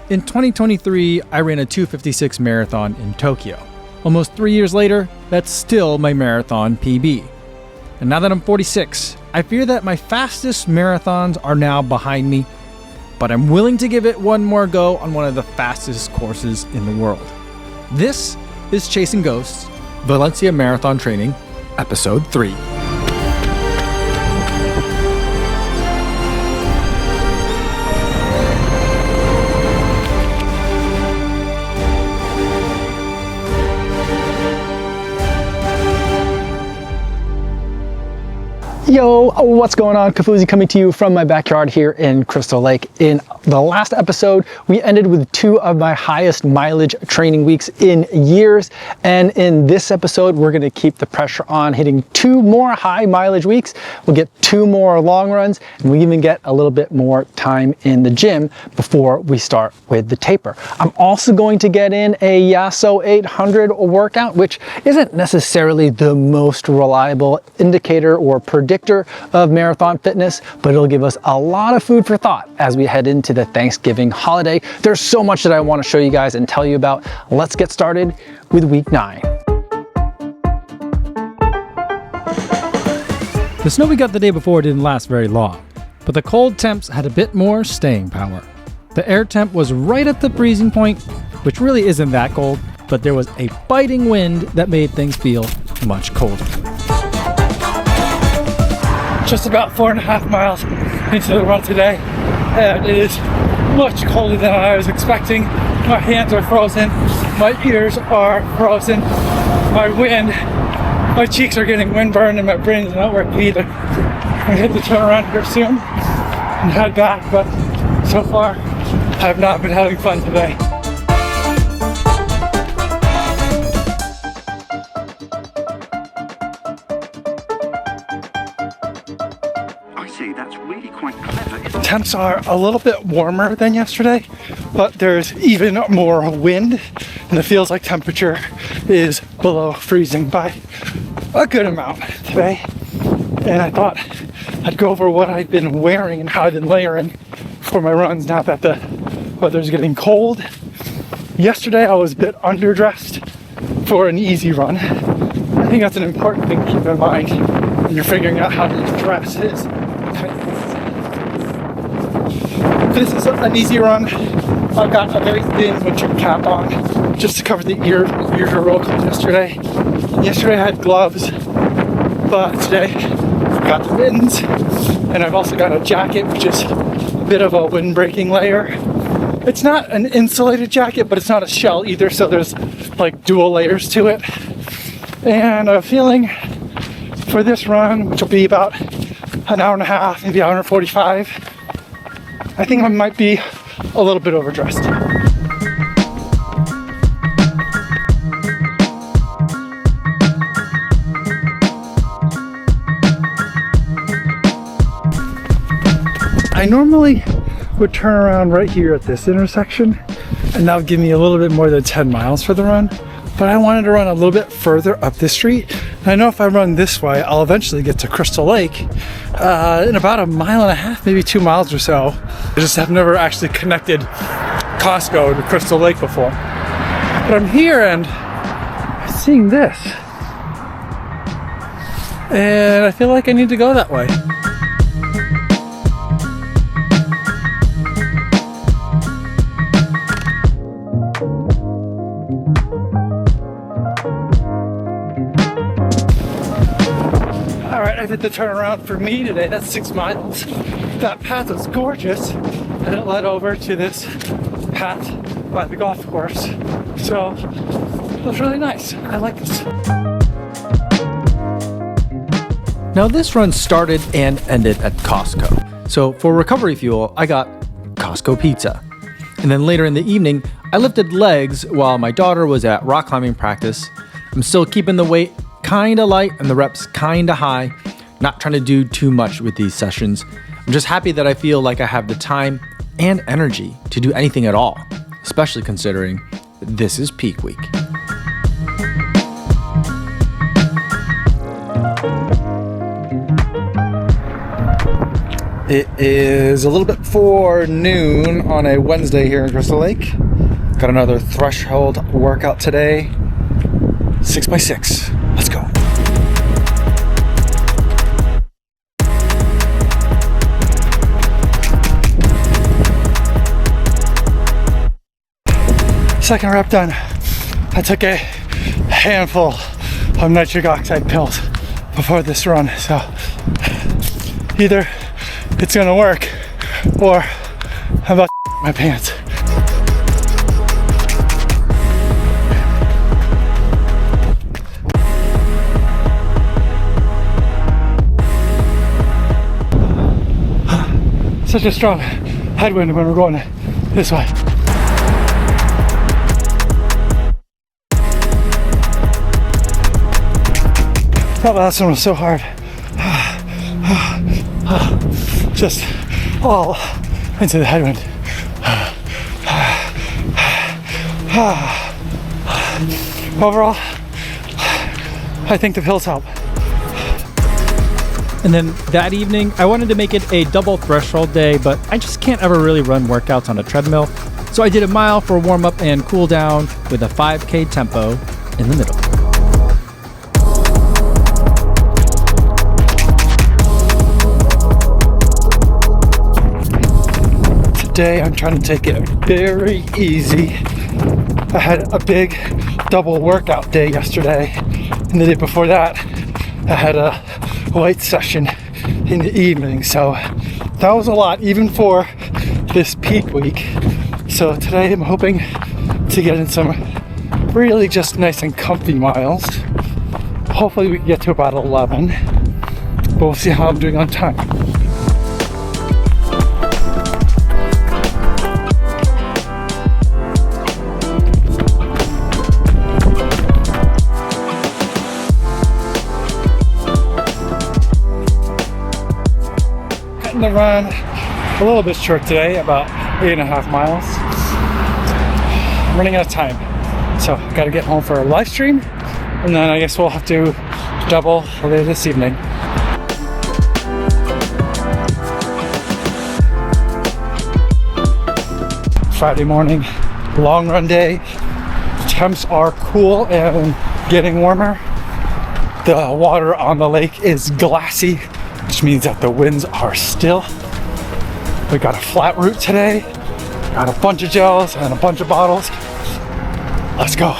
In 2023, I ran a 2:56 marathon in Tokyo. Almost 3 years later, that's still my marathon PB. And now that I'm 46, I fear that my fastest marathons are now behind me, but I'm willing to give it one more go on one of the fastest courses in the world. This is Chasing Ghosts, Valencia Marathon Training, Episode 3. Yo, what's going on? Kafuzi coming to you from my backyard here in Crystal Lake. In the last episode, we ended with 2 of my highest mileage training weeks in years. And in this episode, we're gonna keep the pressure on, hitting 2 more high mileage weeks. We'll get 2 more long runs, and we even get a little bit more time in the gym before we start with the taper. I'm also going to get in a Yasso 800 workout, which isn't necessarily the most reliable indicator or predictor of marathon fitness, but it'll give us a lot of food for thought as we head into the Thanksgiving holiday. There's so much that I want to show you guys and tell you about. Let's get started with week 9. The snow we got the day before didn't last very long, but the cold temps had a bit more staying power. The air temp was right at the freezing point, which really isn't that cold, but there was a biting wind that made things feel much colder. Just about 4.5 miles into the run today, and it is much colder than I was expecting. My hands are frozen, my ears are frozen, my cheeks are getting windburned, and my brain is not working either. I'm gonna hit the turnaround here soon and head back, but so far I have not been having fun today. Temps are a little bit warmer than yesterday, but there's even more wind, and it feels like temperature is below freezing by a good amount today. And I thought I'd go over what I've been wearing and how I've been layering for my runs now that the weather's getting cold. Yesterday I was a bit underdressed for an easy run. I think that's an important thing to keep in mind when you're figuring out how to dress. This is an easy run. I've got a very thin winter cap on just to cover the ears. My ears are real cold yesterday. Yesterday I had gloves, but today I've got the mittens, and I've also got a jacket, which is a bit of a wind-breaking layer. It's not an insulated jacket, but it's not a shell either, so there's like dual layers to it. And I'm feeling for this run, which will be about an hour and a half, maybe an hour and 45, I think I might be a little bit overdressed. I normally would turn around right here at this intersection, and that would give me a little bit more than 10 miles for the run, but I wanted to run a little bit further up this street. And I know if I run this way, I'll eventually get to Crystal Lake in about 1.5 miles, maybe 2 miles or so. I just have never actually connected Costco to Crystal Lake before. But I'm here and I'm seeing this, and I feel like I need to go that way. I did the turnaround for me today. That's 6 miles. That path was gorgeous, and it led over to this path by the golf course. So it was really nice. I like this. Now this run started and ended at Costco. So for recovery fuel, I got Costco pizza. And then later in the evening, I lifted legs while my daughter was at rock climbing practice. I'm still keeping the weight kinda light and the reps kinda high. Not trying to do too much with these sessions. I'm just happy that I feel like I have the time and energy to do anything at all, especially considering this is peak week. It is a little bit before noon on a Wednesday here in Crystal Lake. Got another threshold workout today. 6x6. Let's go. Second rep done. I took a handful of nitric oxide pills before this run, so either it's gonna work or I'm about to my pants. Such a strong headwind when we're going this way. That last one was so hard. Just all into the headwind. Overall, I think the pills help. And then that evening, I wanted to make it a double threshold day, but I just can't ever really run workouts on a treadmill. So I did a mile for warm up and cool down with a 5K tempo in the middle. Today I'm trying to take it very easy. I had a big double workout day yesterday, and the day before that I had a weight session in the evening, so that was a lot even for this peak week. So today I'm hoping to get in some really just nice and comfy miles. Hopefully we can get to about 11, but we'll see how I'm doing on time. The run a little bit short today, about 8.5 miles. I'm running out of time, so I've got to get home for a live stream, and then I guess we'll have to double later this evening. Friday morning, long run day. Temps are cool and getting warmer. The water on the lake is glassy, which means that the winds are still. We got a flat route today, got a bunch of gels and a bunch of bottles. Let's go.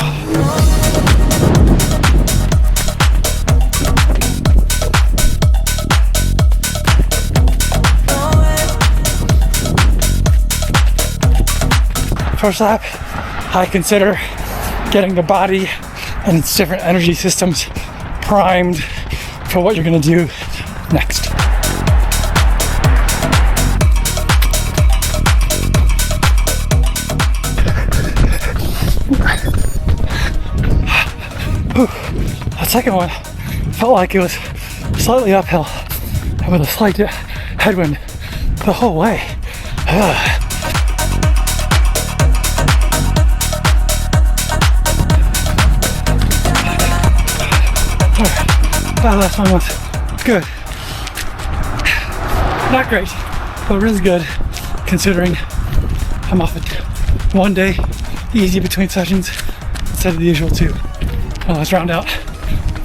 First lap, I consider getting the body and its different energy systems primed for what you're gonna do next. That second one felt like it was slightly uphill and with a slight headwind the whole way. That last one was good. Not great, but really good considering I'm off it one day, easy between sessions instead of the usual two. Well, let's round out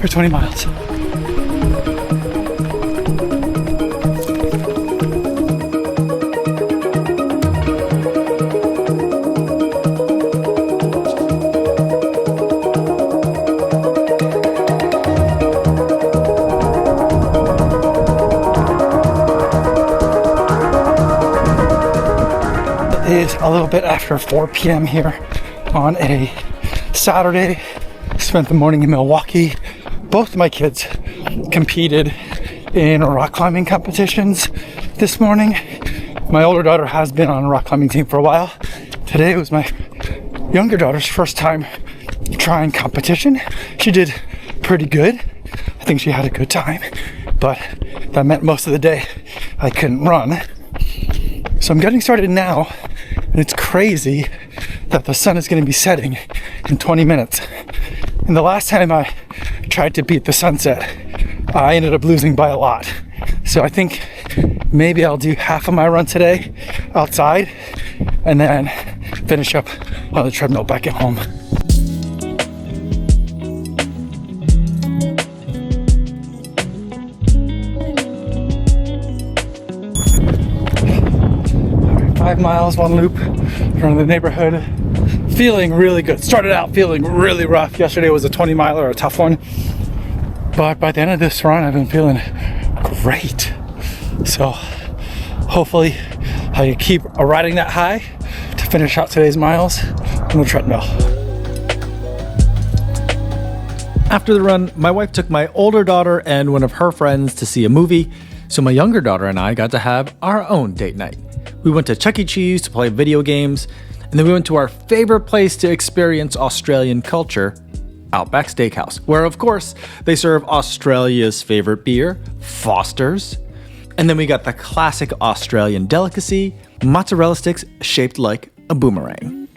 for 20 miles. Is a little bit after 4 p.m. here on a Saturday. Spent the morning in Milwaukee. Both of my kids competed in rock climbing competitions this morning. My older daughter has been on a rock climbing team for a while. Today was my younger daughter's first time trying competition. She did pretty good. I think she had a good time, but that meant most of the day I couldn't run. So I'm getting started now, and it's crazy that the sun is going to be setting in 20 minutes. And the last time I tried to beat the sunset, I ended up losing by a lot. So I think maybe I'll do half of my run today outside and then finish up on the treadmill back at home. All right, 5 miles, one loop around the neighborhood. Feeling really good. Started out feeling really rough. Yesterday was a 20 miler, a tough one. But by the end of this run, I've been feeling great. So hopefully I can keep riding that high to finish out today's miles on the treadmill. After the run, my wife took my older daughter and one of her friends to see a movie, so my younger daughter and I got to have our own date night. We went to Chuck E. Cheese to play video games, and then we went to our favorite place to experience Australian culture, Outback Steakhouse, where of course they serve Australia's favorite beer, Foster's. And then we got the classic Australian delicacy, mozzarella sticks shaped like a boomerang.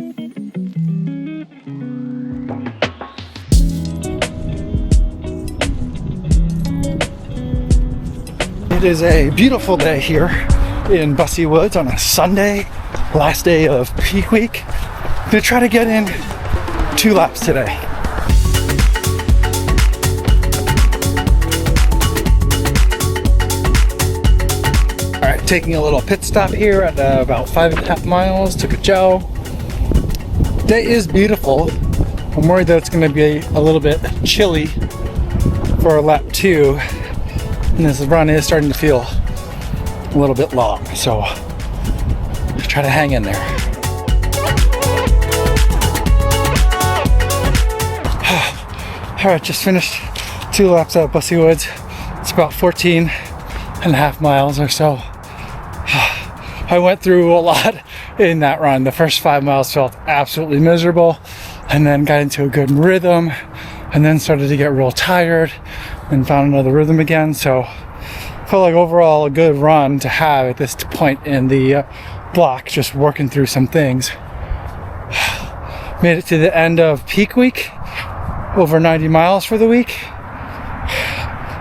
It is a beautiful day here in Bussey Woods on a Sunday, last day of peak week. I'm gonna try to get in 2 laps today. All right, taking a little pit stop here at about 5.5 miles, took a gel. Day is beautiful. I'm worried that it's gonna be a little bit chilly for lap 2. And this run is starting to feel a little bit long, so try to hang in there. All right, just finished 2 laps at Bussey Woods. It's about 14.5 miles or so. I went through a lot in that run. The first 5 miles felt absolutely miserable, and then got into a good rhythm, and then started to get real tired and found another rhythm again. So felt like overall a good run to have at this point in the block, just working through some things. Made it to the end of peak week, over 90 miles for the week.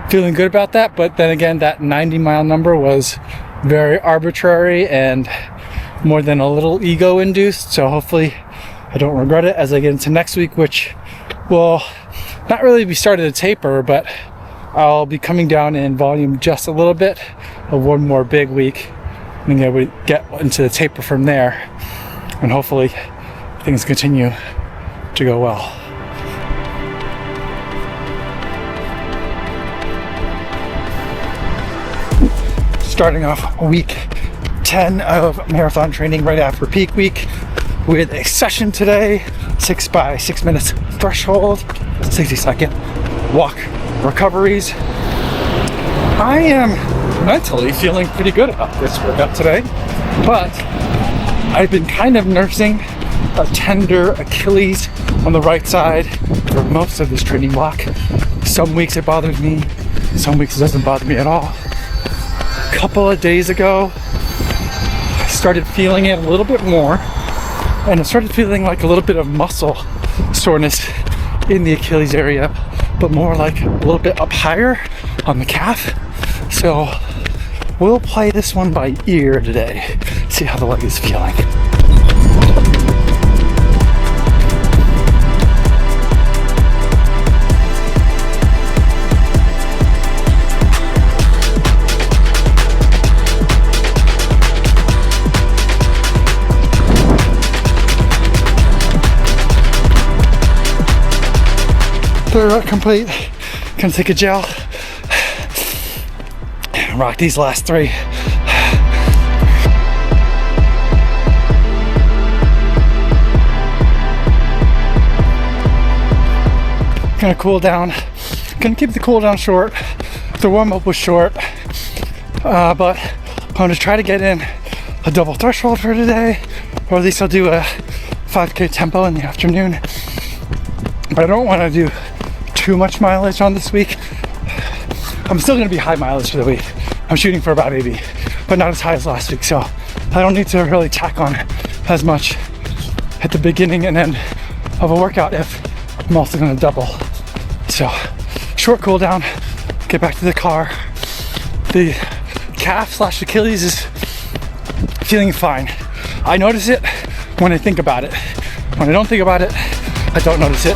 Feeling good about that, but then again, that 90-mile number was very arbitrary and more than a little ego induced, so hopefully I don't regret it as I get into next week, which will not really be starting to taper, but I'll be coming down in volume just a little bit of one more big week, and then we get into the taper from there, and hopefully things continue to go well. Starting off week 10 of marathon training right after peak week with a session today, 6 by 6 minutes threshold, 60-second walk recoveries. I am mentally feeling pretty good about this workout today, but I've been kind of nursing a tender Achilles on the right side for most of this training block. Some weeks it bothers me, some weeks it doesn't bother me at all. A couple of days ago, I started feeling it a little bit more, and I started feeling like a little bit of muscle soreness in the Achilles area, but more like a little bit up higher on the calf. So we'll play this one by ear today, see how the leg is feeling. Third rep complete. Gonna take a gel. Rock these last 3. Gonna cool down. Gonna keep the cool down short. The warm up was short, but I'm gonna try to get in a double threshold for today, or at least I'll do a 5K tempo in the afternoon. But I don't want to do too much mileage on this week. I'm still going to be high mileage for the week. I'm shooting for about 80, but not as high as last week, so I don't need to really tack on as much at the beginning and end of a workout if I'm also going to double. So short cool down, get back to the car. The calf/Achilles is feeling fine. I notice it when I think about it. When I don't think about it, I don't notice it.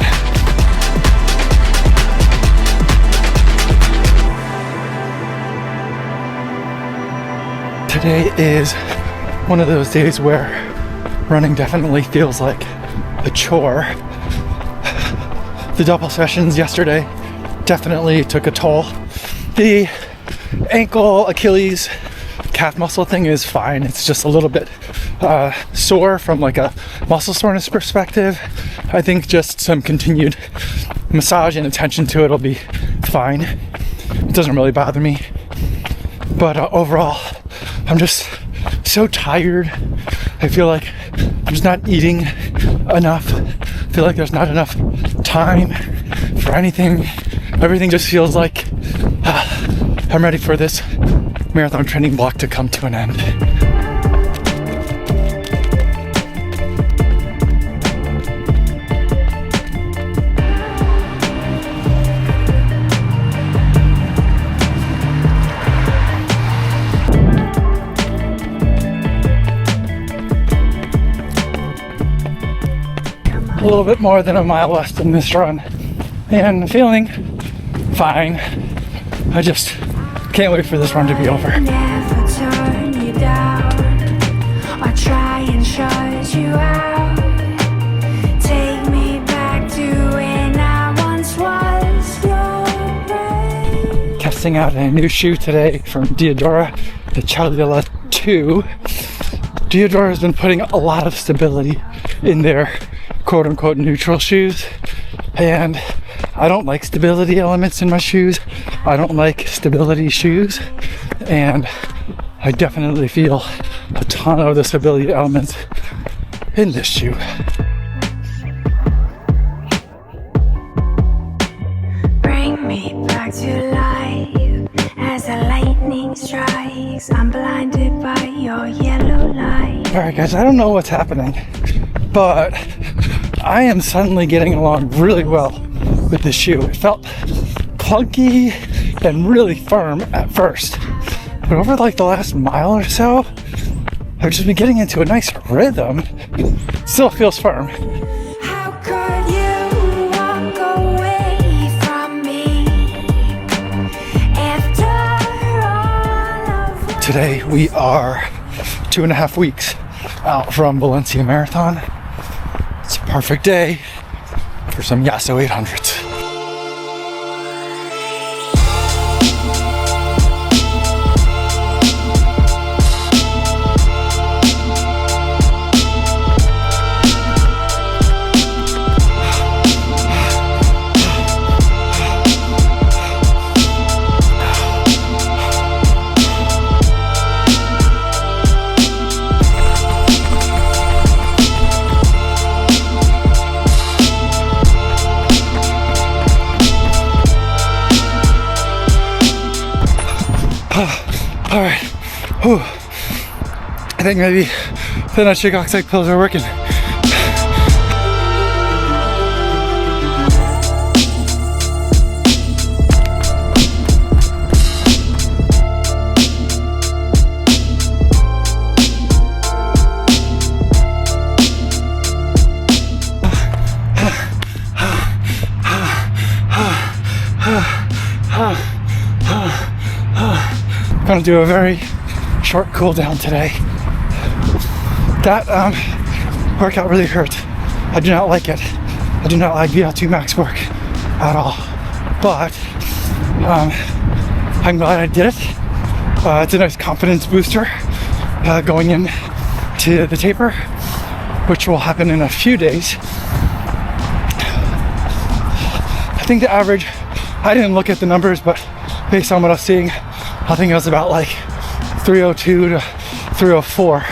Today is one of those days where running definitely feels like a chore. The double sessions yesterday definitely took a toll. The ankle, Achilles, calf muscle thing is fine. It's just a little bit sore from like a muscle soreness perspective. I think just some continued massage and attention to it will be fine. It doesn't really bother me. But overall, I'm just so tired. I feel like I'm just not eating enough. I feel like there's not enough time for anything. Everything just feels like I'm ready for this marathon training block to come to an end. A little bit more than a mile left in this run and feeling fine. I just can't wait for this run to be over. Never turn you down or try and shut you out. Take me back to when I once was your brain. Testing out a new shoe today from Diodora, the Charlie 2. Diodora has been putting a lot of stability in their quote-unquote neutral shoes, and I don't like stability elements in my shoes. I don't like stability shoes, and I definitely feel a ton of the stability elements in this shoe. Bring me back to life as the lightning strikes. I'm blinded by your yellow light. Alright guys, I don't know what's happening, but I am suddenly getting along really well with this shoe. It felt clunky and really firm at first, but over like the last mile or so, I've just been getting into a nice rhythm. Still feels firm. How could you walk away from me after all of Today we are 2.5 weeks out from Valencia Marathon. It's a perfect day for some Yasso 800s. All right, whew. I think maybe the nitric oxide pills are working. I'm gonna do a very short cool down today. That workout really hurt. I do not like it. I do not like VO2 max work at all. But I'm glad I did it. It's a nice confidence booster going in to the taper, which will happen in a few days. I think the average, I didn't look at the numbers, but based on what I was seeing, I think it was about like 302 to 304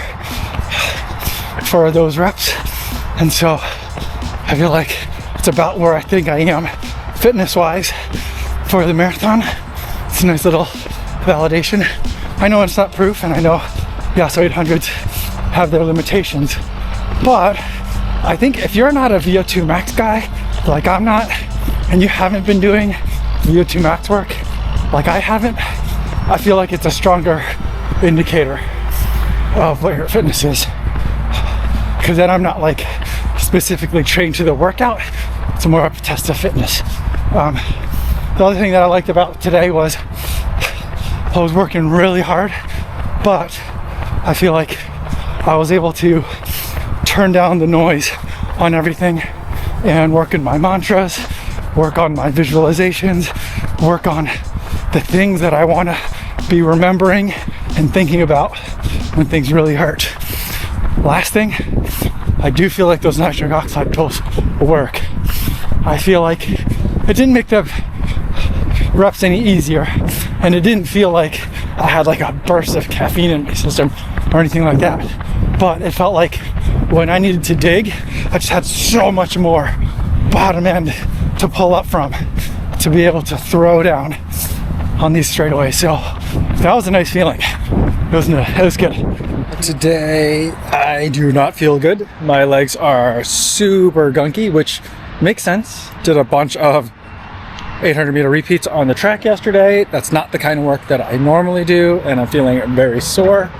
for those reps. And so I feel like it's about where I think I am fitness-wise for the marathon. It's a nice little validation. I know it's not proof, and I know Yasso 800s have their limitations, but I think if you're not a VO2 max guy, like I'm not, and you haven't been doing VO2 max work like I haven't, I feel like it's a stronger indicator of what your fitness is, because then I'm not like specifically trained to the workout. It's more of a test of fitness. The other thing that I liked about today was I was working really hard, but I feel like I was able to turn down the noise on everything and work in my mantras, work on my visualizations, work on the things that I want to be remembering and thinking about when things really hurt. Last thing, I do feel like those nitric oxide pills work. I feel like it didn't make the reps any easier, and it didn't feel like I had like a burst of caffeine in my system or anything like that, but it felt like when I needed to dig, I just had so much more bottom end to pull up from to be able to throw down on these straightaways. So that was a nice feeling. It was good. Today I do not feel good. My legs are super gunky, which makes sense. Did a bunch of 800 meter repeats on the track yesterday. That's not the kind of work that I normally do, and I'm feeling very sore.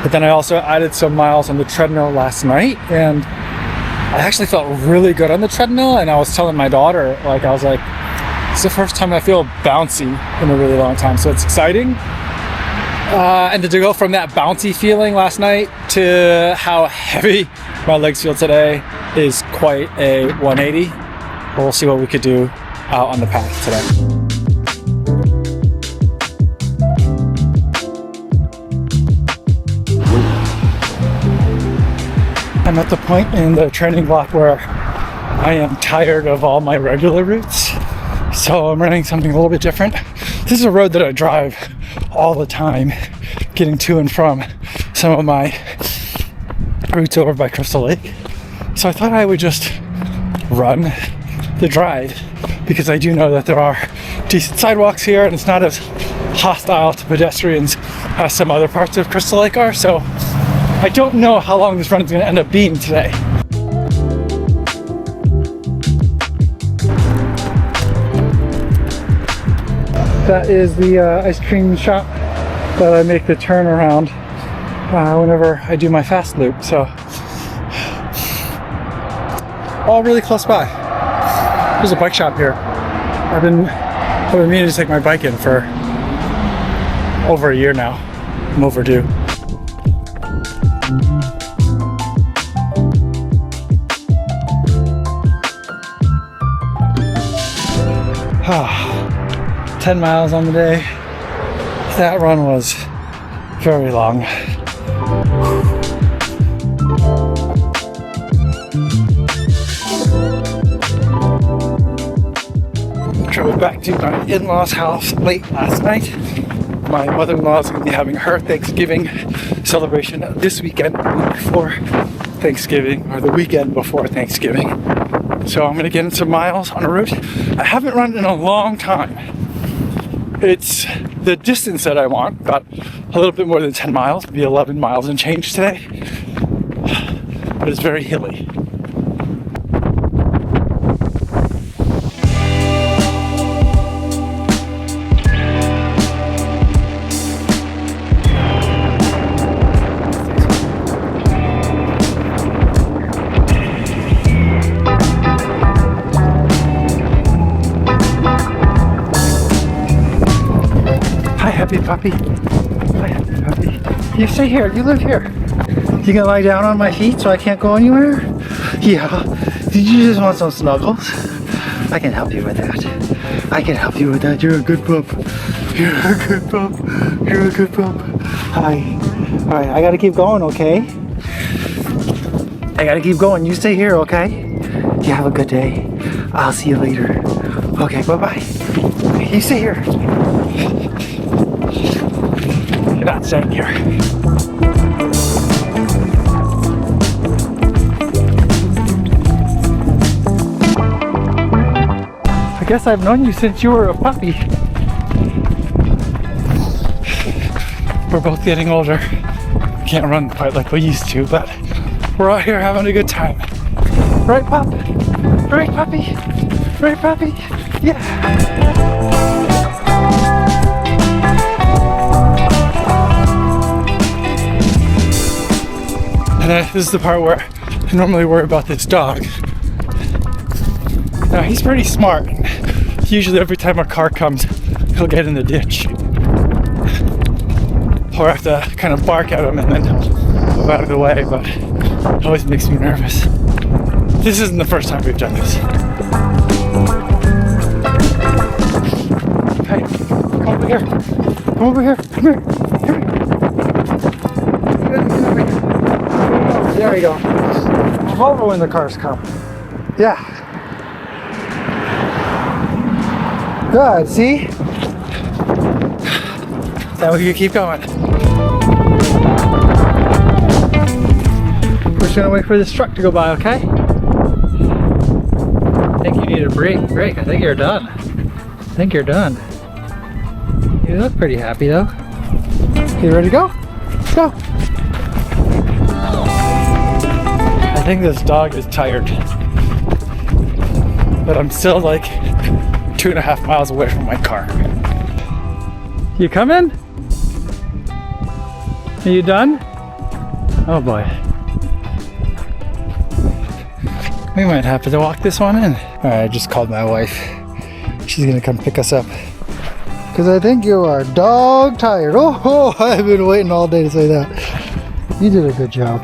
But then I also added some miles on the treadmill last night, and I actually felt really good on the treadmill. And I was telling my daughter, I was like, it's the first time I feel bouncy in a really long time, so it's exciting. And to go from that bouncy feeling last night to how heavy my legs feel today is quite a 180. We'll see what we could do out on the path today. I'm at the point in the training block where I am tired of all my regular routes, so I'm running something a little bit different. This is a road that I drive all the time, getting to and from some of my routes over by Crystal Lake. So I thought I would just run the drive, because I do know that there are decent sidewalks here and it's not as hostile to pedestrians as some other parts of Crystal Lake are. So I don't know how long this run is going to end up being today. That is the ice cream shop that I make the turnaround whenever I do my fast loop. So all really close by. There's a bike shop here. I've been meaning to take my bike in for over a year now. I'm overdue. Ah. 10 miles on the day. That run was very long. Drove back to my in-laws' house late last night. My mother-in-law is going to be having her Thanksgiving celebration this weekend, before Thanksgiving, or the weekend before Thanksgiving. So I'm going to get in some miles on a route I haven't run in a long time. It's the distance that I want, about a little bit more than 10 miles, maybe 11 miles and change today, but it's very hilly. Happy puppy. Hi, happy puppy. You stay here. You live here. You gonna lie down on my feet so I can't go anywhere? Yeah. Did you just want some snuggles? I can help you with that. I can help you with that. You're a good pup. You're a good pup. You're a good pup. Hi. Alright, I gotta keep going, okay? I gotta keep going. You stay here, okay? You have a good day. I'll see you later. Okay, bye-bye. You stay here. You're not staying here. I guess I've known you since you were a puppy. We're both getting older. Can't run quite like we used to, but we're out here having a good time. Right, pup? Right, puppy? Right, puppy? Yeah. And then this is the part where I normally worry about this dog. Now he's pretty smart. Usually every time a car comes, he'll get in the ditch. Or I have to kind of bark at him and then move out of the way, but it always makes me nervous. This isn't the first time we've done this. Hey, come over here. Come over here. Come here. Come here. There we go. Move over when the cars come. Yeah. Good, see? Now we can keep going. We're just gonna wait for this truck to go by, okay? I think you need a break. I think you're done. You look pretty happy though. You ready to go? Let's go. I think this dog is tired. But I'm still like 2.5 miles away from my car. You coming? Are you done? Oh boy. We might have to walk this one in. All right, I just called my wife. She's gonna come pick us up. Cause I think you are dog tired. Oh, I've been waiting all day to say that. You did a good job.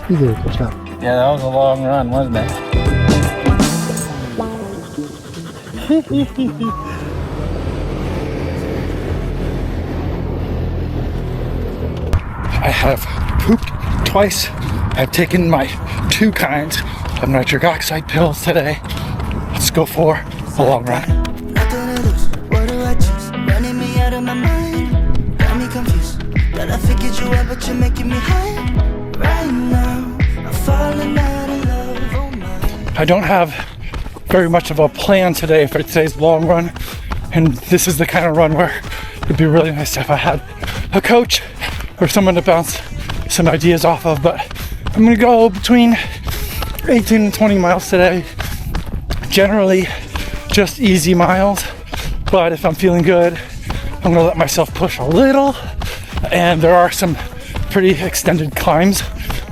You did a good job. Yeah, that was a long run, wasn't it? I have pooped twice. I've taken my 2 kinds of nitric oxide pills today. Let's go for a long run. Nothing to lose. What do I choose? Running me out of my mind. Got me confused. That I figured you out, but you're making me high. Right now, I'm falling out of love. Oh my. I don't have very much of a plan today for today's long run, and this is the kind of run where it'd be really nice if I had a coach or someone to bounce some ideas off of. But I'm gonna go between 18 and 20 miles today. Generally just easy miles, but if I'm feeling good, I'm gonna let myself push a little. And there are some pretty extended climbs,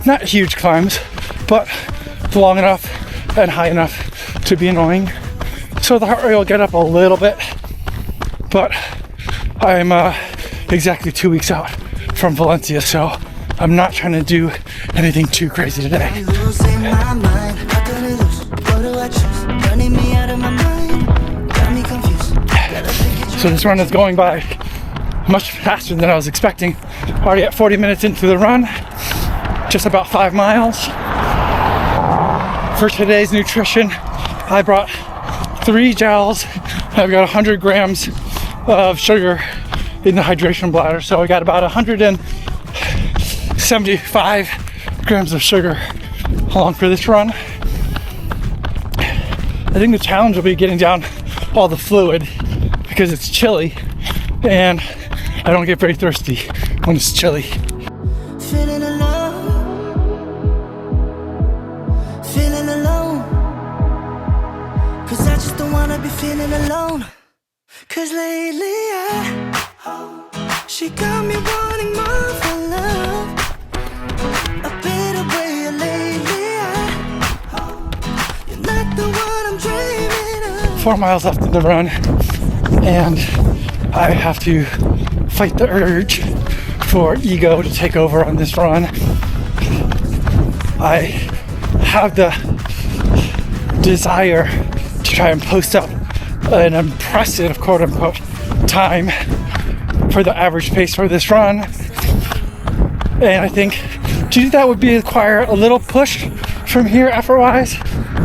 not huge climbs, but long enough and high enough to be annoying. So the heart rate will get up a little bit, but I'm exactly 2 weeks out from Valencia, so I'm not trying to do anything too crazy today. I'm losing my mind. Nothing to lose. What do I choose? Running me out of my mind. Got me confused. That I figured you So this run is going by much faster than I was expecting. Already at 40 minutes into the run, just about 5 miles. For today's nutrition, I brought 3 gels. I've got 100 grams of sugar in the hydration bladder, so I got about 175 grams of sugar along for this run. I think the challenge will be getting down all the fluid because it's chilly and I don't get very thirsty when it's chilly. feeling alone. Feeling alone. Cause I just don't wanna be feeling alone. Cause lately she got me wanting more for love. A better way lately you're not the one I'm dreaming of. 4 miles left in the run, and I have to fight the urge for ego to take over on this run. I have the desire to try and post up an impressive quote-unquote time for the average pace for this run, and I think to do that would require a little push from here effort-wise,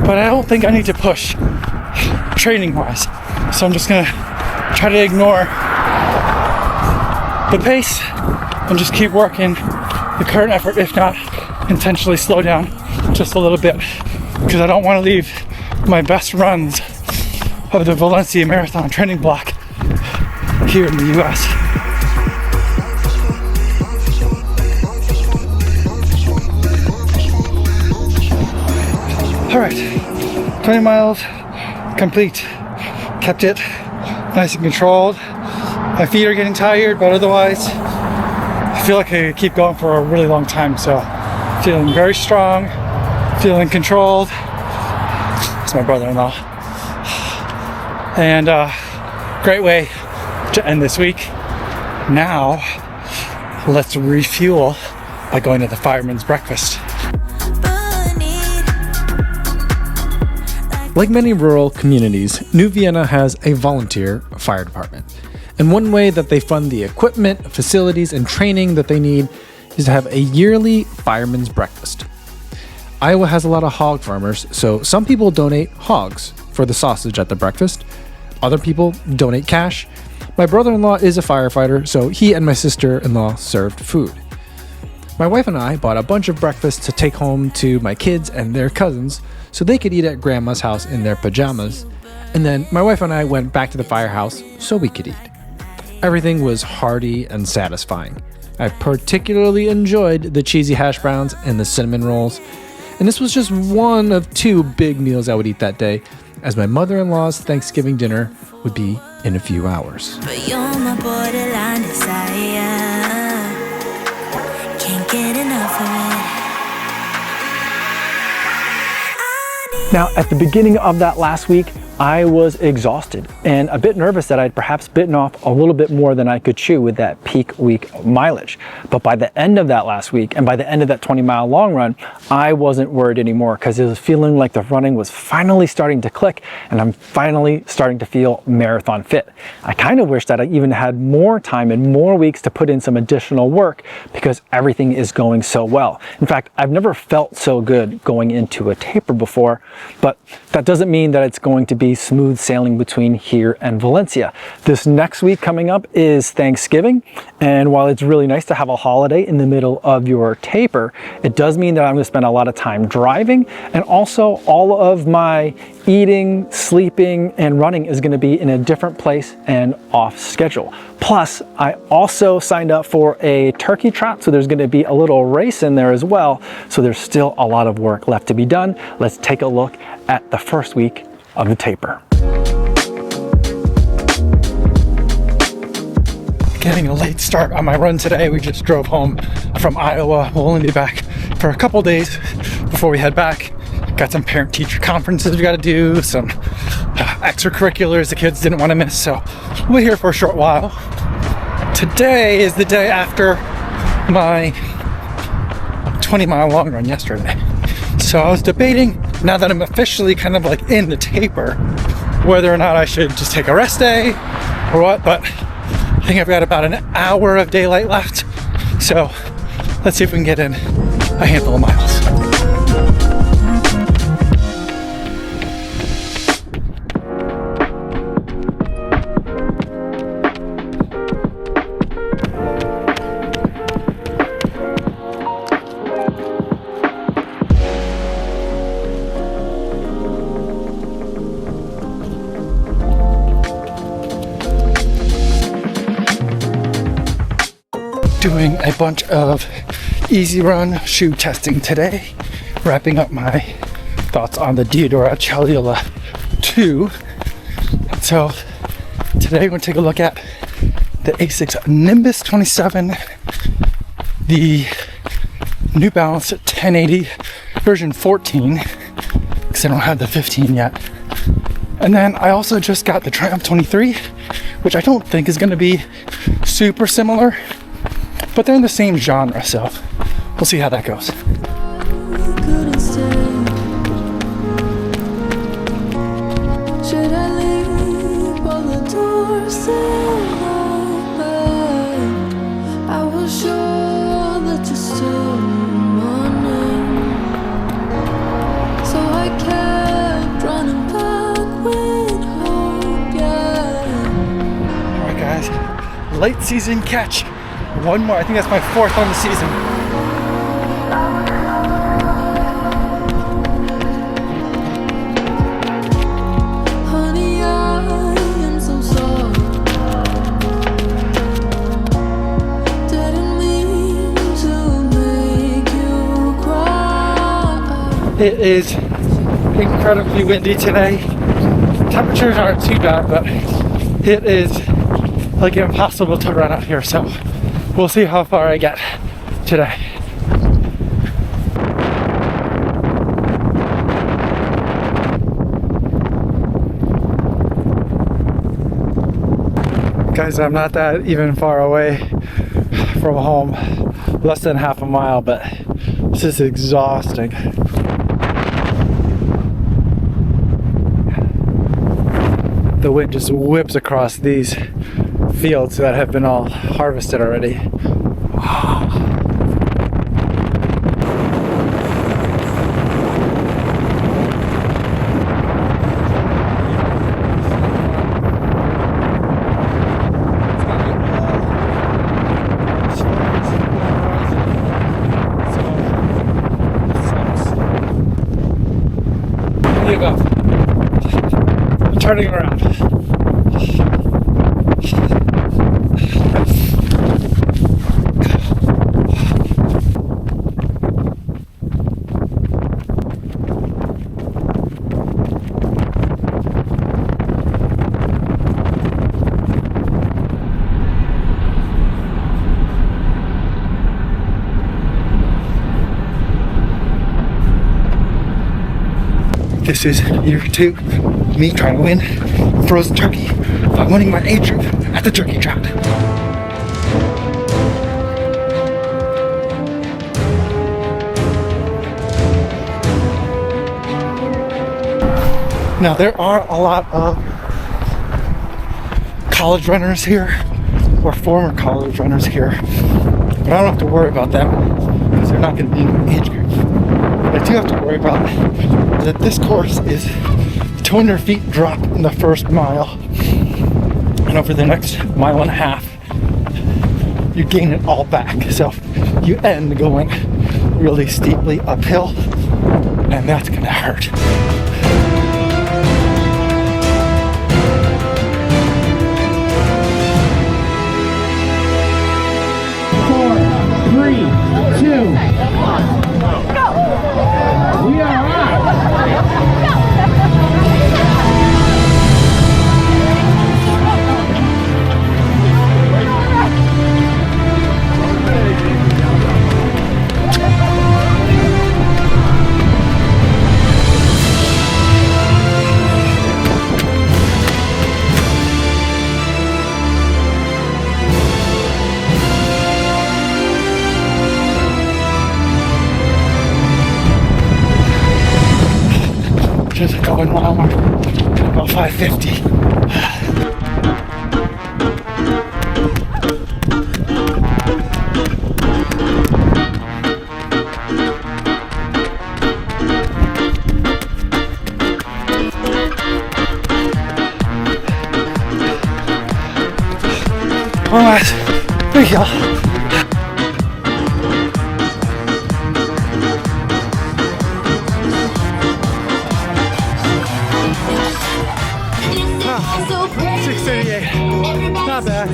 but I don't think I need to push training-wise, so I'm just gonna try to ignore the pace and just keep working the current effort, if not intentionally slow down just a little bit, because I don't want to leave my best runs of the Valencia Marathon Training block here in the US. All right, 20 miles complete. Kept it nice and controlled. My feet are getting tired, but otherwise feel like I could keep going for a really long time. So feeling very strong, feeling controlled. It's my brother-in-law. And great way to end this week. Now, let's refuel by going to the fireman's breakfast. Like many rural communities, New Vienna has a volunteer fire department. And one way that they fund the equipment, facilities, and training that they need is to have a yearly fireman's breakfast. Iowa has a lot of hog farmers, so some people donate hogs for the sausage at the breakfast. Other people donate cash. My brother-in-law is a firefighter, so he and my sister-in-law served food. My wife and I bought a bunch of breakfast to take home to my kids and their cousins so they could eat at grandma's house in their pajamas. And then my wife and I went back to the firehouse so we could eat. Everything was hearty and satisfying. I particularly enjoyed the cheesy hash browns and the cinnamon rolls. And this was just one of 2 big meals I would eat that day, as my mother-in-law's Thanksgiving dinner would be in a few hours. But you're my borderline desire. Can't get enough of it. Now, at the beginning of that last week, I was exhausted and a bit nervous that I'd perhaps bitten off a little bit more than I could chew with that peak week mileage. But by the end of that last week and by the end of that 20-mile long run, I wasn't worried anymore because it was feeling like the running was finally starting to click and I'm finally starting to feel marathon fit. I kind of wish that I even had more time and more weeks to put in some additional work because everything is going so well. In fact, I've never felt so good going into a taper before, but that doesn't mean that it's going to be smooth sailing between here and Valencia. This next week coming up is Thanksgiving, and while it's really nice to have a holiday in the middle of your taper, it does mean that I'm going to spend a lot of time driving, and also all of my eating, sleeping, and running is going to be in a different place and off schedule. Plus, I also signed up for a turkey trot, so there's going to be a little race in there as well, so there's still a lot of work left to be done. Let's take a look at the first week of the taper. Getting a late start on my run today. We just drove home from Iowa. We'll only be back for a couple days before we head back. Got some parent-teacher conferences we got to do, some extracurriculars the kids didn't want to miss, so we'll be here for a short while. Today is the day after my 20-mile long run yesterday. So I was debating, now that I'm officially kind of like in the taper, whether or not I should just take a rest day or what, but I think I've got about an hour of daylight left. So let's see if we can get in a handful of miles. Doing a bunch of easy run shoe testing today, wrapping up my thoughts on the Diodora Chaliola 2. So today we're going to take a look at the Asics Nimbus 27, the New Balance 1080 version 14, because I don't have the 15 yet. And then I also just got the Triumph 23, which I don't think is going to be super similar, but they're in the same genre, so we'll see how that goes. Should I leave all the doors open? I was sure that you're still running, so I kept running back with hope, yeah. All right, guys, late season catch. One more, I think that's my 4th on the season. Honey, I am so sorry. Didn't mean to make you cry. It is incredibly windy today. Temperatures aren't too bad, but it is like impossible to run out here, so we'll see how far I get today. Guys, I'm not that even far away from home, less than half a mile, but this is exhausting. The wind just whips across these fields that have been all harvested already. Turning around. This is year 2, me trying to win frozen turkey by winning my age group at the turkey trot. Now there are a lot of college runners here, or former college runners here, but I don't have to worry about them because they're not going to be in my age group. But I do have to worry about that this course is 200 feet drop in the first mile, and over the next mile and a half you gain it all back, so you end going really steeply uphill, and that's gonna hurt. 4, 3, 2, 1. We are on. Just going mile mark, about 550. One last, there you go. Not bad.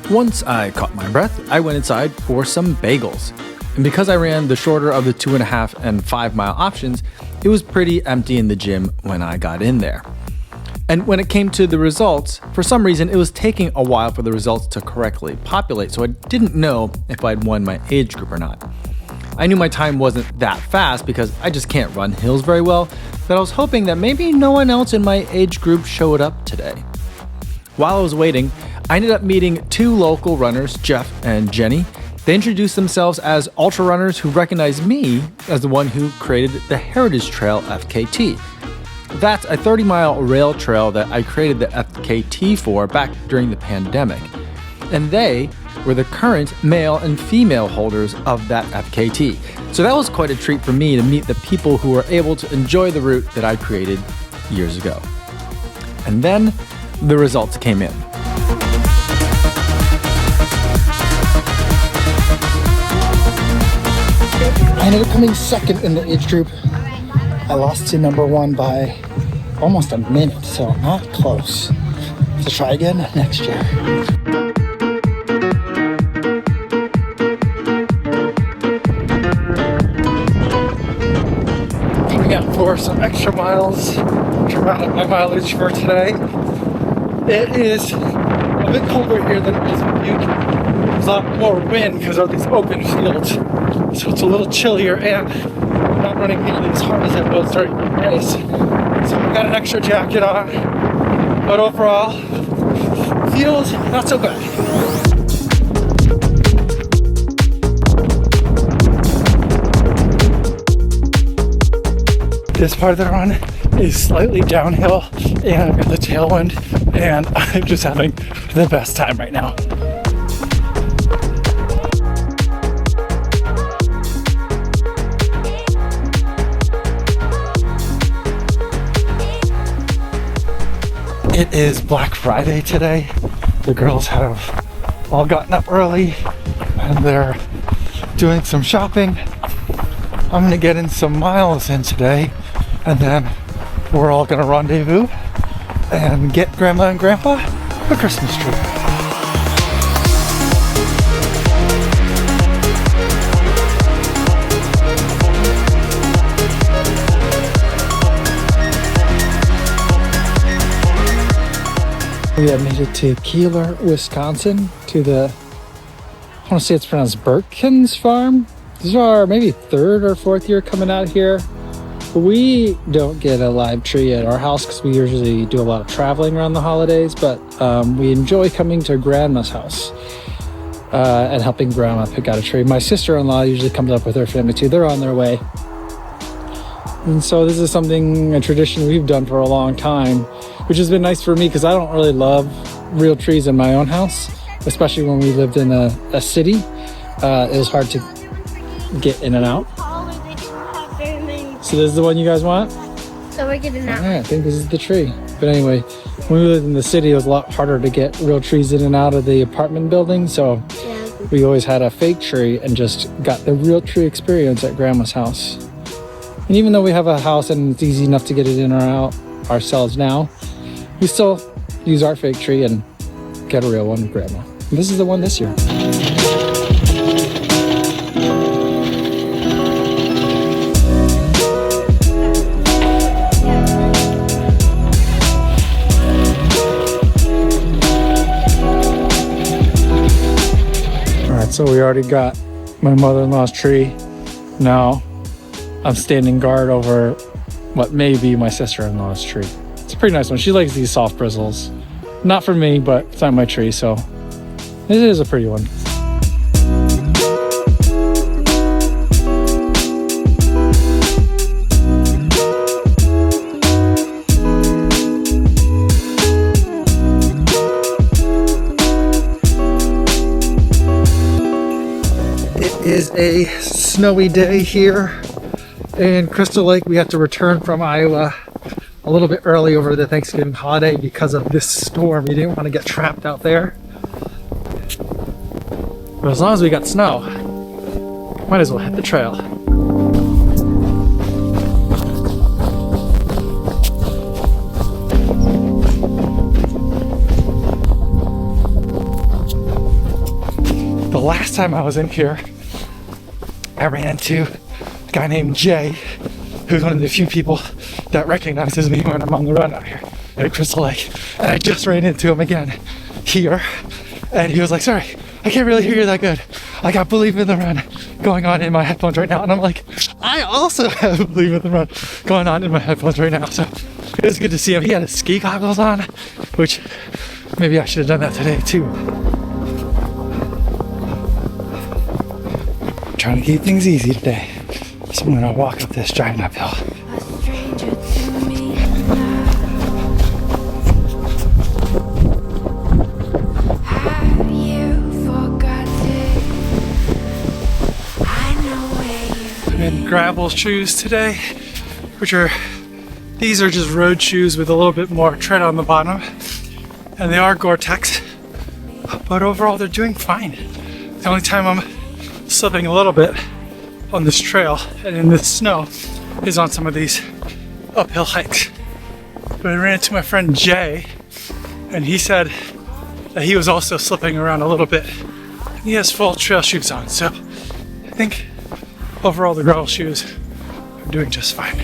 Once I caught my breath, I went inside for some bagels. And because I ran the shorter of the 2.5 and 5 mile options, it was pretty empty in the gym when I got in there. And when it came to the results, for some reason it was taking a while for the results to correctly populate, so I didn't know if I'd won my age group or not. I knew my time wasn't that fast because I just can't run hills very well, but I was hoping that maybe no one else in my age group showed up today. While I was waiting, I ended up meeting 2 local runners, Jeff and Jenny. They introduced themselves as ultra runners who recognized me as the one who created the Heritage Trail FKT. That's a 30-mile rail trail that I created the FKT for back during the pandemic. And they were the current male and female holders of that FKT. So that was quite a treat for me to meet the people who were able to enjoy the route that I created years ago. And then the results came in. I ended up coming second in the age group. I lost to number 1 by almost a minute, so not close. So try again next year. Coming out for some extra miles around my mileage for today. It is a bit colder here than it is in Butte. There's a lot more wind because of these open fields, so it's a little chillier, and I'm not running nearly as hard as I was during the race. So I've got an extra jacket on, but overall, feels not so bad. This part of the run is slightly downhill, and I've got the tailwind, and I'm just having the best time right now. It is Black Friday today. The girls have all gotten up early and they're doing some shopping. I'm gonna get in some miles in today, and then we're all gonna rendezvous and get Grandma and Grandpa a Christmas tree. We have made it to Keeler, Wisconsin, to the, I want to say it's pronounced Birkins farm. This is our maybe third or fourth year coming out here. We don't get a live tree at our house because we usually do a lot of traveling around the holidays, but we enjoy coming to Grandma's house and helping Grandma pick out a tree. My sister-in-law usually comes up with her family too. They're on their way. And so this is a tradition we've done for a long time, which has been nice for me because I don't really love real trees in my own house, especially when we lived in a city. It was hard to get in and out. So this is the one you guys want? So we're getting out. Yeah, I think this is the tree. But anyway, when we lived in the city, it was a lot harder to get real trees in and out of the apartment building. So we always had a fake tree and just got the real tree experience at Grandma's house. And even though we have a house and it's easy enough to get it in or out ourselves now, we still use our fake tree and get a real one with Grandma. And this is the one this year. Alright, so we already got my mother-in-law's tree. Now I'm standing guard over what may be my sister-in-law's tree. It's a pretty nice one. She likes these soft bristles. Not for me, but it's not my tree, so it is a pretty one. It is a snowy day here in Crystal Lake. We had to return from Iowa a little bit early over the Thanksgiving holiday because of this storm. We didn't want to get trapped out there. But as long as we got snow, might as well hit the trail. The last time I was in here, I ran into a guy named Jay, who's one of the few people that recognizes me when I'm on the run out here at Crystal Lake. And I just ran into him again here, and he was like, sorry, I can't really hear you that good. I got Believe in the Run going on in my headphones right now. And I'm like, I also have Believe in the Run going on in my headphones right now. So it was good to see him. He had his ski goggles on, which maybe I should have done that today too. Trying to keep things easy today. So I'm gonna walk up this giant uphill. A stranger to me Have you forgotten? I know where I'm in gravel shoes today, these are just road shoes with a little bit more tread on the bottom. And they are Gore-Tex, but overall they're doing fine. The only time I'm slipping a little bit on this trail and in this snow is on some of these uphill hikes. But I ran into my friend Jay, and he said that he was also slipping around a little bit. He has full trail shoes on, so I think overall the gravel shoes are doing just fine.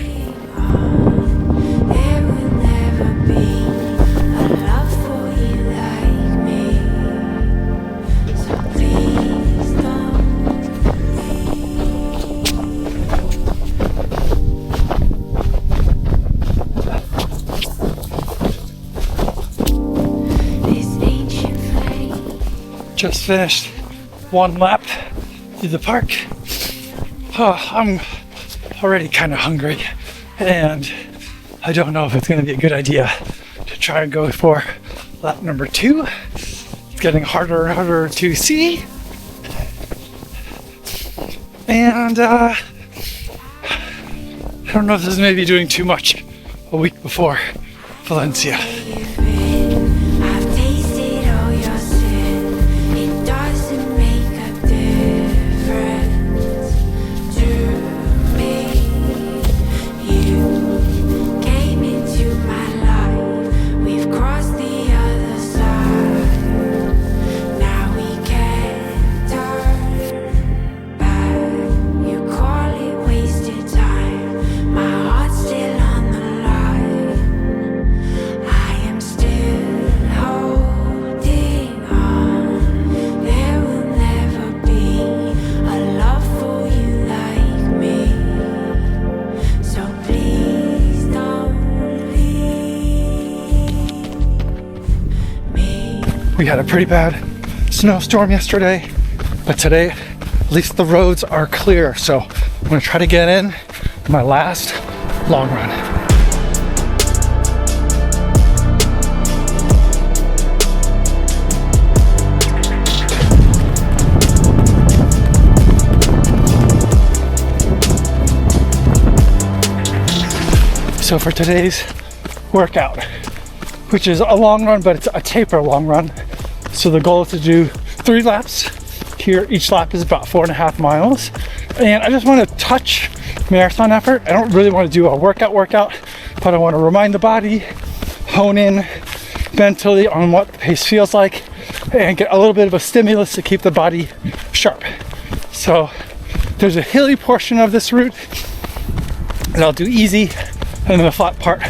there will Just finished one lap through the park. Oh, I'm already kind of hungry, and I don't know if it's going to be a good idea to try and go for lap number 2. It's getting harder and harder to see. And I don't know if this is maybe doing too much a week before Valencia. I've tasted all your sin. It doesn't make a difference to me. You came into my life. We've crossed the other side. Now we can't turn back. You call it wasted time. My heart's still on the line. I am still holding on. There will never be a love for you like me. So please don't leave me. We had a pretty bad snowstorm yesterday, but today at least the roads are clear, so I'm gonna try to get in my last long run. So for today's workout, which is a long run, but it's a taper long run. So the goal is to do 3 laps. Here, each lap is about 4.5 miles. And I just want to touch marathon effort. I don't really want to do a workout, but I want to remind the body, hone in mentally on what the pace feels like, and get a little bit of a stimulus to keep the body sharp. So there's a hilly portion of this route that I'll do easy, and then the flat part,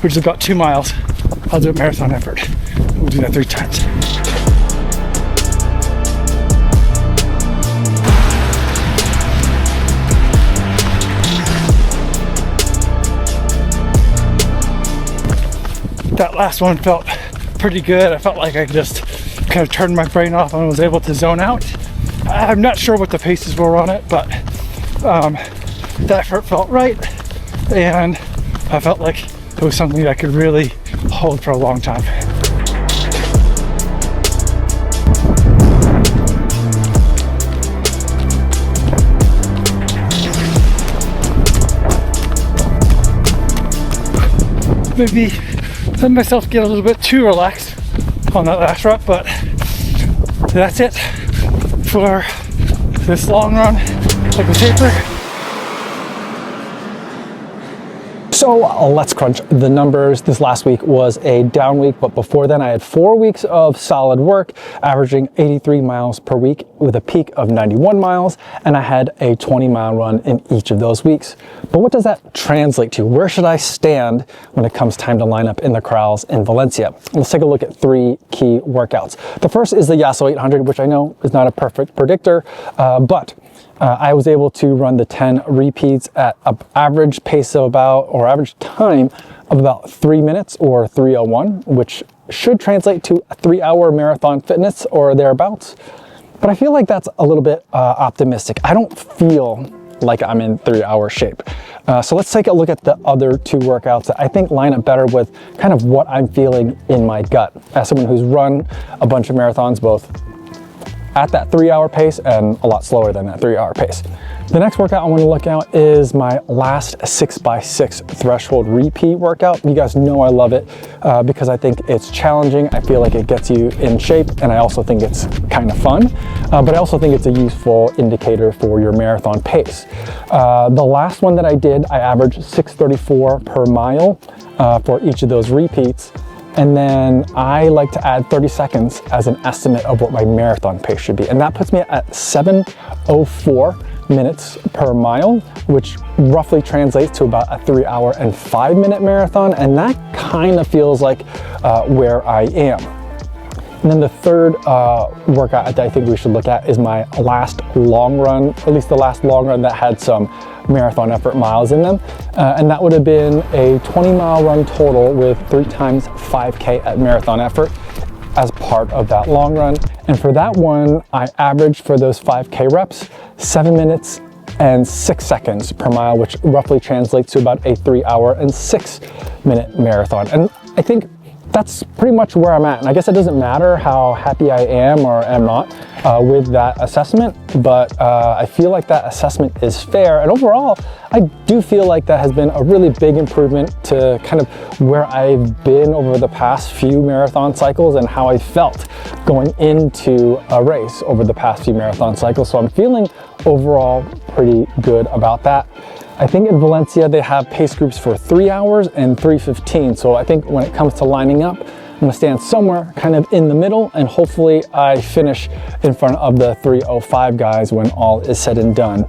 which is about 2 miles, I'll do a marathon effort. We'll do that 3 times. That last one felt pretty good. I felt like I just kind of turned my brain off and was able to zone out. I'm not sure what the paces were on it, but that effort felt right, and I felt like it was something that I could really hold for a long time. Maybe let myself get a little bit too relaxed on that last rep, but that's it for this long run, like a taper. So let's crunch the numbers. This last week was a down week, but before then I had 4 weeks of solid work, averaging 83 miles per week with a peak of 91 miles, and I had a 20-mile run in each of those weeks. But what does that translate to? Where should I stand when it comes time to line up in the corrals in Valencia? Let's take a look at 3 key workouts. The first is the Yasso 800, which I know is not a perfect predictor, but I was able to run the 10 repeats at an average pace of average time of about 3 minutes or 3:01, which should translate to a 3-hour marathon fitness or thereabouts. But I feel like that's a little bit optimistic. I don't feel like I'm in 3-hour shape. So let's take a look at the other 2 workouts that I think line up better with kind of what I'm feeling in my gut. As someone who's run a bunch of marathons, both at that 3-hour pace and a lot slower than that 3-hour pace. The next workout I want to look at is my last 6x6 threshold repeat workout. You guys know I love it because I think it's challenging. I feel like it gets you in shape, and I also think it's kind of fun, but I also think it's a useful indicator for your marathon pace. The last one that I did, I averaged 6:34 per mile for each of those repeats. And then I like to add 30 seconds as an estimate of what my marathon pace should be. And that puts me at 7:04 minutes per mile, which roughly translates to about a 3-hour and 5-minute marathon. And that kind of feels like where I am. And then the third workout that I think we should look at is my last long run, at least the last long run that had some marathon effort miles in them. And that would have been a 20-mile run total with 3 times 5K at marathon effort. as part of that long run. And for that one, I averaged for those 5K reps, 7 minutes and 6 seconds per mile, which roughly translates to about a 3 hour and 6 minute marathon. And I think that's pretty much where I'm at. And I guess it doesn't matter how happy I am or am not with that assessment, but I feel like that assessment is fair. And overall, I do feel like that has been a really big improvement to kind of where I've been over the past few marathon cycles and how I felt going into a race over the past few marathon cycles. So I'm feeling overall pretty good about that. I think in Valencia, they have pace groups for 3 hours and 3:15. So I think when it comes to lining up, I'm gonna stand somewhere kind of in the middle, and hopefully I finish in front of the 3:05 guys when all is said and done.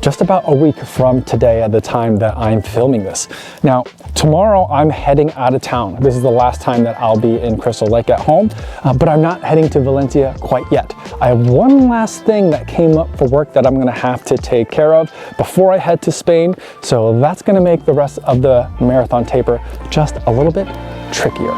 Just about a week from today at the time that I'm filming this. Now, tomorrow I'm heading out of town. This is the last time that I'll be in Crystal Lake at home, but I'm not heading to Valencia quite yet. I have one last thing that came up for work that I'm gonna have to take care of before I head to Spain. So that's gonna make the rest of the marathon taper just a little bit trickier.